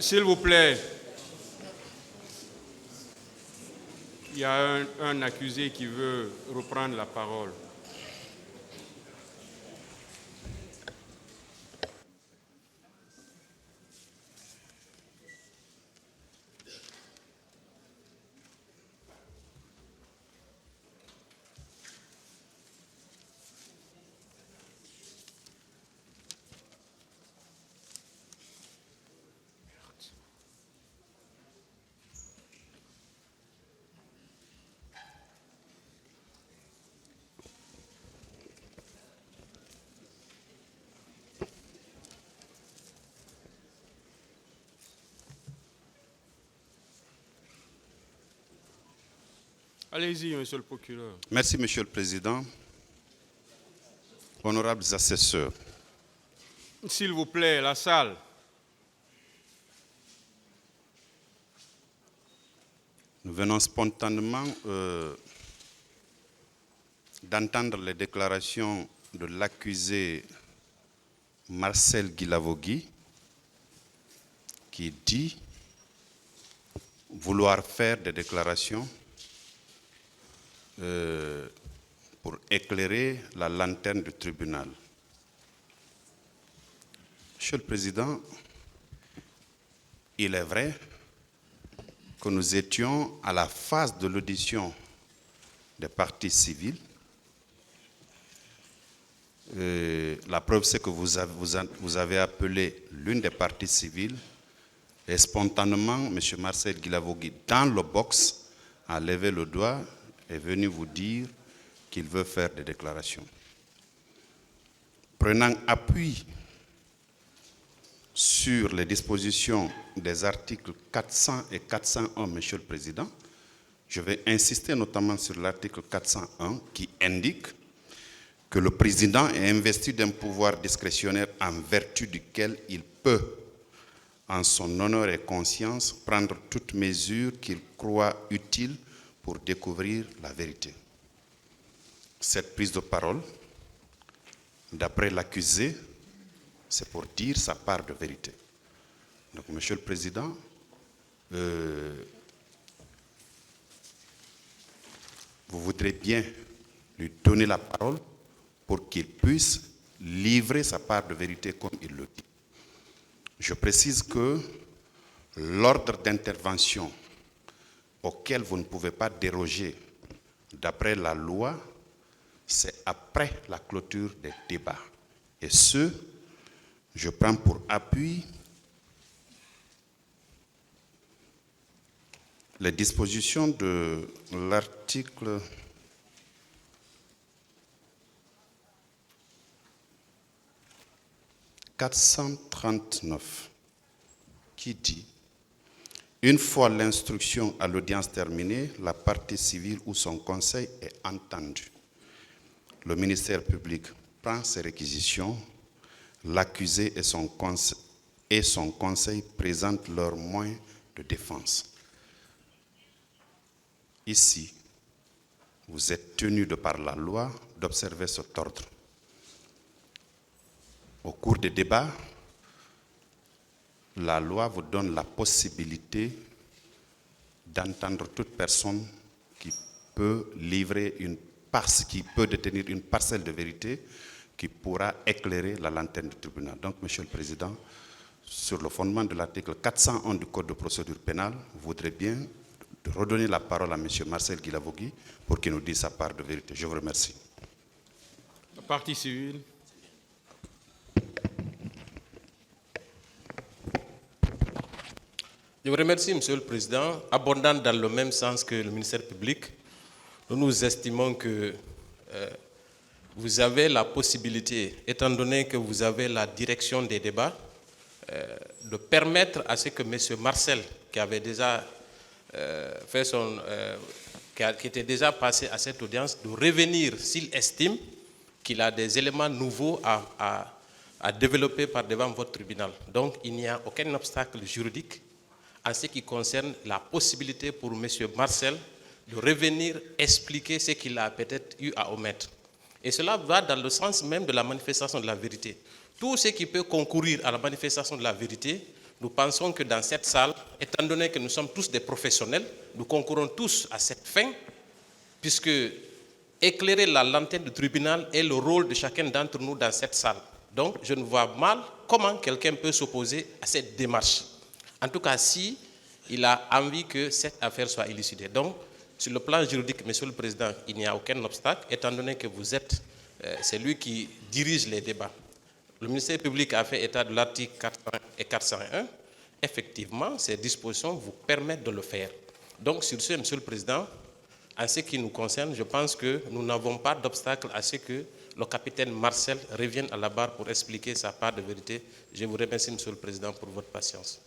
S'il vous plaît, il y a un accusé qui veut reprendre la parole. Allez-y, monsieur le procureur. Merci, monsieur le président. Honorables assesseurs. S'il vous plaît, la salle. Nous venons spontanément d'entendre les déclarations de l'accusé Marcel Guilavogui qui dit vouloir faire des déclarations pour éclairer la lanterne du tribunal. Monsieur le Président, il est vrai que nous étions à la phase de l'audition des parties civiles. La preuve, c'est que vous avez appelé l'une des parties civiles et spontanément, M. Marcel Guilavogui, dans le box, a levé le doigt est venu vous dire qu'il veut faire des déclarations. Prenant appui sur les dispositions des articles 400 et 401, Monsieur le Président, je vais insister notamment sur l'article 401 qui indique que le Président est investi d'un pouvoir discrétionnaire en vertu duquel il peut, en son honneur et conscience, prendre toute mesure qu'il croit utile pour découvrir la vérité. Cette prise de parole, d'après l'accusé, c'est pour dire sa part de vérité. Donc, Monsieur le Président, vous voudrez bien lui donner la parole pour qu'il puisse livrer sa part de vérité comme il le dit. Je précise que l'ordre d'intervention auquel vous ne pouvez pas déroger d'après la loi, c'est après la clôture des débats. Et ce, je prends pour appui les dispositions de l'article 439 qui dit « Une fois l'instruction à l'audience terminée, la partie civile ou son conseil est entendu. Le ministère public prend ses réquisitions, l'accusé et son conseil présentent leurs moyens de défense. Ici, vous êtes tenu de par la loi d'observer cet ordre. Au cours des débats, la loi vous donne la possibilité d'entendre toute personne qui peut qui peut détenir une parcelle de vérité qui pourra éclairer la lanterne du tribunal. Donc, Monsieur le Président, sur le fondement de l'article 401 du Code de procédure pénale, vous voudrez bien redonner la parole à M. Marcel Guilavogui pour qu'il nous dise sa part de vérité. Je vous remercie. La partie civile. Je vous remercie, Monsieur le Président. Abondant dans le même sens que le ministère public, nous estimons que vous avez la possibilité, étant donné que vous avez la direction des débats, de permettre à ce que M. Marcel, qui avait déjà qui était déjà passé à cette audience, de revenir s'il estime qu'il a des éléments nouveaux à développer par devant votre tribunal. Donc, il n'y a aucun obstacle juridique en ce qui concerne la possibilité pour M. Marcel de revenir expliquer ce qu'il a peut-être eu à omettre. Et cela va dans le sens même de la manifestation de la vérité. Tout ce qui peut concourir à la manifestation de la vérité Nous pensons que dans cette salle, étant donné que nous sommes tous des professionnels, nous concourons tous à cette fin, puisque éclairer la lanterne du tribunal est le rôle de chacun d'entre nous dans cette salle. Donc, je ne vois mal comment quelqu'un peut s'opposer à cette démarche. En tout cas, si il a envie que cette affaire soit élucidée. Donc, sur le plan juridique, Monsieur le Président, il n'y a aucun obstacle, étant donné que vous êtes celui qui dirige les débats. Le ministère public a fait état de l'article 400 et 401. Effectivement, ces dispositions vous permettent de le faire. Donc, sur ce, Monsieur le Président, en ce qui nous concerne, je pense que nous n'avons pas d'obstacle à ce que le capitaine Marcel revienne à la barre pour expliquer sa part de vérité. Je vous remercie, Monsieur le Président, pour votre patience.